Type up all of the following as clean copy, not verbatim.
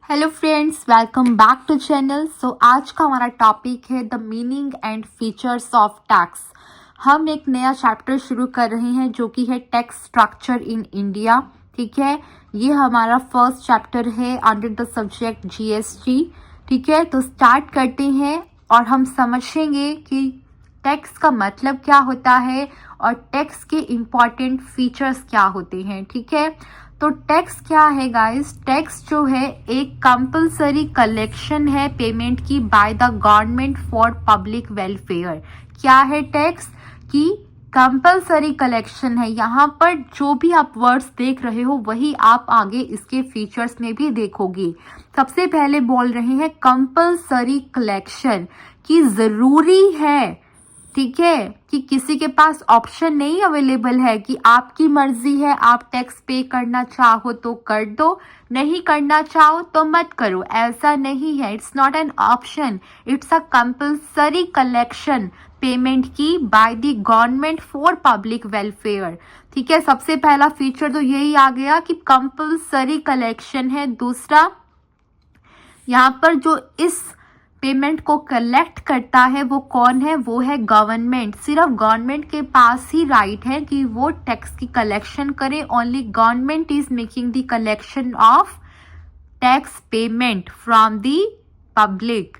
Hello friends, welcome back to channel. आज का हमारा टॉपिक है the meaning and features of tax. हम एक नया चैप्टर शुरू कर रहे हैं जो कि है टैक्स स्ट्रक्चर इन इंडिया। ठीक है, ये हमारा फर्स्ट चैप्टर है अंडर द सब्जेक्ट जीएसटी। ठीक है, तो स्टार्ट करते हैं और हम समझेंगे कि टैक्स का मतलब क्या होता है और टैक्स के इम्पॉर्टेंट फीचर्स क्या होते हैं। ठीक है, तो टैक्स क्या है गाइस? टैक्स जो है एक कंपलसरी कलेक्शन है पेमेंट की by the government for public welfare. क्या है टैक्स? कि कंपलसरी कलेक्शन है। यहाँ पर जो भी आप वर्ड्स देख रहे हो वही आप आगे इसके फीचर्स में भी देखोगे। सबसे पहले बोल रहे हैं कंपलसरी कलेक्शन की जरूरी है। ठीक है, कि किसी के पास ऑप्शन नहीं अवेलेबल है कि आपकी मर्जी है, आप टैक्स पे करना चाहो तो कर दो, नहीं करना चाहो तो मत करो। ऐसा नहीं है, it's not an option, it's a compulsory collection payment की by the government for public welfare. ठीक है, सबसे पहला फीचर तो यही आ गया कि कंपलसरी कलेक्शन है। दूसरा, यहाँ पर जो इस पेमेंट को कलेक्ट करता है वो कौन है? वो है गवर्नमेंट। सिर्फ गवर्नमेंट के पास ही राइट है कि वो टैक्स की कलेक्शन करे। Only government is making the collection of tax payment from the public.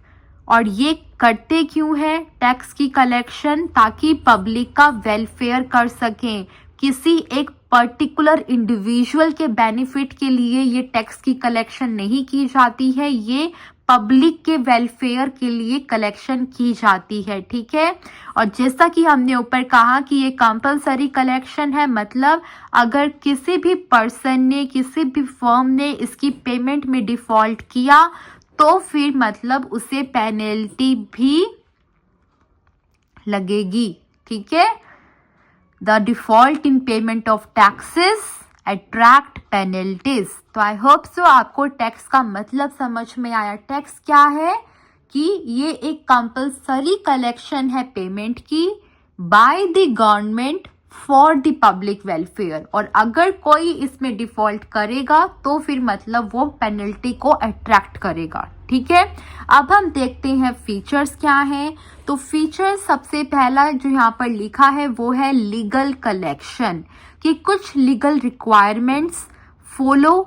और ये करते क्यों है टैक्स की कलेक्शन? ताकि पब्लिक का वेलफेयर कर सकें। किसी एक पर्टिकुलर इंडिविजुअल के बेनिफिट के लिए ये टैक्स की कलेक्शन नहीं की जाती है, ये पब्लिक के वेलफेयर के लिए कलेक्शन की जाती है। ठीक है, और जैसा कि हमने ऊपर कहा कि ये कंपलसरी कलेक्शन है, मतलब अगर किसी भी पर्सन ने, किसी भी फर्म ने इसकी पेमेंट में डिफॉल्ट किया तो फिर मतलब उसे पेनल्टी भी लगेगी। ठीक है, the default in payment of taxes attract penalties. तो आई होप सो आपको टैक्स का मतलब समझ में आया। टैक्स क्या है? कि ये एक कंपलसरी कलेक्शन है पेमेंट की by the government for the public welfare. और अगर कोई इसमें डिफॉल्ट करेगा तो फिर मतलब वो पेनल्टी को अट्रैक्ट करेगा। ठीक है, अब हम देखते हैं फीचर्स क्या हैं। तो फीचर्स सबसे पहला जो यहाँ पर लिखा है वो है लीगल कलेक्शन, कि कुछ लीगल रिक्वायरमेंट्स फॉलो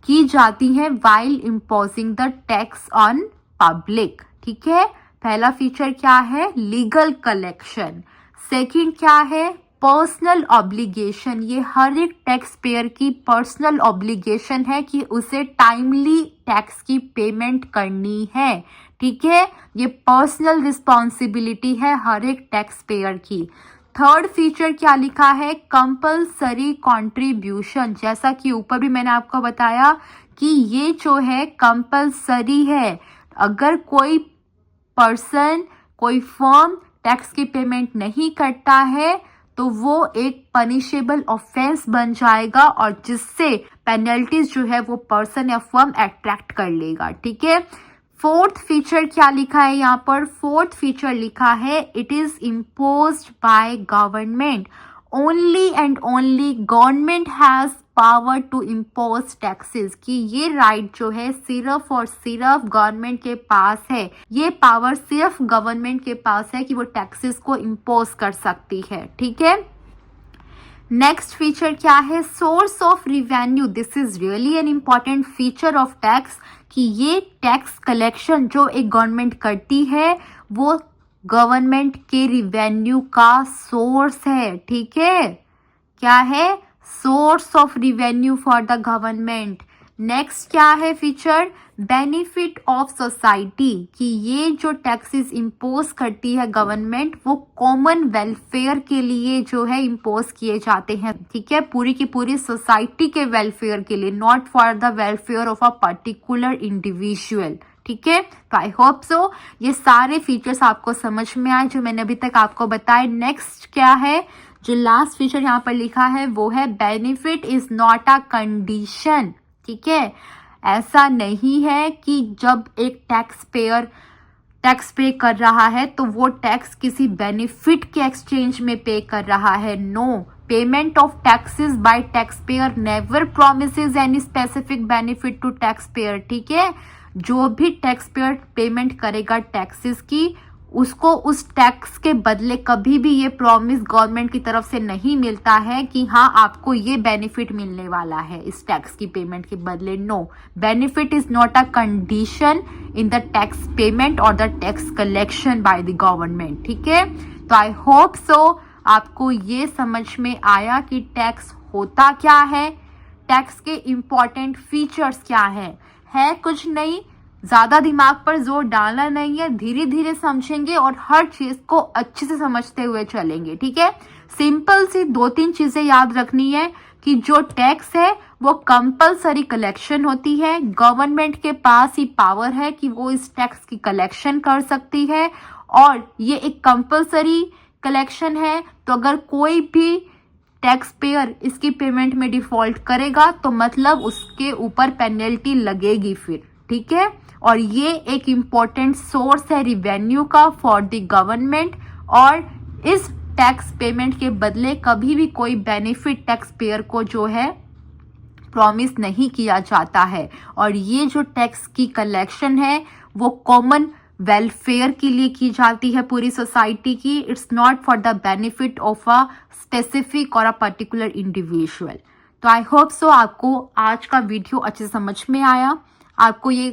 की जाती हैं while imposing the tax on public. ठीक है, पहला फीचर क्या है? Legal collection. सेकंड क्या है? Personal obligation. ये हर एक टैक्स पेयर की पर्सनल ऑब्लिगेशन है कि उसे टाइमली टैक्स की पेमेंट करनी है। ठीक है, ये पर्सनल रिस्पॉन्सिबिलिटी है हर एक टैक्स पेयर की। थर्ड फीचर क्या लिखा है? Compulsory contribution. जैसा कि ऊपर भी मैंने आपको बताया कि ये जो है कंपलसरी है। अगर कोई पर्सन, कोई फर्म टैक्स की पेमेंट नहीं करता है तो वो एक पनिशेबल ऑफेंस बन जाएगा और जिससे पेनल्टीज जो है वो पर्सन या फर्म अट्रैक्ट कर लेगा। ठीक है, फोर्थ फीचर क्या लिखा है यहाँ पर? फोर्थ फीचर लिखा है it is imposed by government. Only and only government has power to impose taxes. कि ये राइट जो है सिर्फ और सिर्फ गवर्नमेंट के पास है। ये पावर सिर्फ गवर्नमेंट के पास है कि वो टैक्सेस को इम्पोज कर सकती है। ठीक है, नेक्स्ट फीचर क्या है? Source of revenue. This is really an important feature of tax, कि ये टैक्स कलेक्शन जो एक गवर्नमेंट करती है वो गवर्नमेंट के रिवेन्यू का सोर्स है। ठीक है, क्या है? Source of revenue for the government. Next क्या है फीचर? Benefit of society. कि ये जो टैक्सेस इम्पोज करती है गवर्नमेंट वो कॉमन वेलफेयर के लिए जो है इम्पोज किए जाते हैं। ठीक है, पूरी की पूरी सोसाइटी के वेलफेयर के लिए, not for the welfare of a particular individual. ठीक है, तो आई होप सो ये सारे फीचर्स आपको समझ में आए जो मैंने अभी तक आपको बताए। नेक्स्ट क्या है? जो लास्ट फीचर यहाँ पर लिखा है वो है benefit is not a condition. ठीक है, ऐसा नहीं है कि जब एक टैक्स पेयर टैक्स पे कर रहा है तो वो टैक्स किसी बेनिफिट के एक्सचेंज में पे कर रहा है। No, payment of taxes by tax payer never promises any specific benefit to tax payer. ठीक है, जो भी टैक्स पेयर पेमेंट करेगा टैक्सेस की, उसको उस टैक्स के बदले कभी भी ये प्रॉमिस गवर्नमेंट की तरफ से नहीं मिलता है कि हाँ आपको ये बेनिफिट मिलने वाला है इस टैक्स की पेमेंट के बदले। No, benefit is not a condition in the tax payment और the tax collection by the government. ठीक है, तो आई होप सो आपको ये समझ में आया कि टैक्स होता क्या है, टैक्स के इम्पॉर्टेंट फीचर्स क्या है कुछ नहीं, ज्यादा दिमाग पर जोर डालना नहीं है, धीरे धीरे समझेंगे और हर चीज को अच्छे से समझते हुए चलेंगे। ठीक है, सिंपल सी 2-3 चीजें याद रखनी है कि जो टैक्स है वो कंपलसरी कलेक्शन होती है, गवर्नमेंट के पास ही पावर है कि वो इस टैक्स की कलेक्शन कर सकती है और ये एक कंपलसरी कलेक्शन है। तो अगर कोई भी टैक्स पेयर इसकी पेमेंट में डिफॉल्ट करेगा तो मतलब उसके ऊपर पेनल्टी लगेगी फिर। ठीक है, और ये एक इम्पॉर्टेंट सोर्स है रिवेन्यू का फॉर द गवर्नमेंट, और इस टैक्स पेमेंट के बदले कभी भी कोई बेनिफिट टैक्स पेयर को जो है प्रॉमिस नहीं किया जाता है। और ये जो टैक्स की कलेक्शन है वो कॉमन वेलफेयर के लिए की जाती है पूरी सोसाइटी की। It's not for the benefit of a specific और अ पर्टिकुलर इंडिविजुअल। तो आई होप सो आपको आज का वीडियो अच्छे से समझ में आया, आपको ये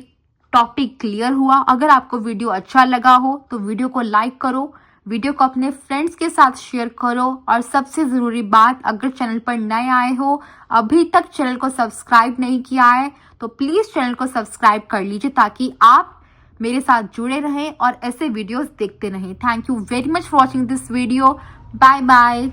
टॉपिक क्लियर हुआ। अगर आपको वीडियो अच्छा लगा हो तो वीडियो को लाइक करो, वीडियो को अपने फ्रेंड्स के साथ शेयर करो, और सबसे ज़रूरी बात, अगर चैनल पर नए आए हो, अभी तक चैनल को सब्सक्राइब नहीं किया है तो प्लीज़ चैनल को सब्सक्राइब कर लीजिए ताकि आप मेरे साथ जुड़े रहें और ऐसे वीडियोस देखते रहें। Thank you very much for watching this video. Bye bye.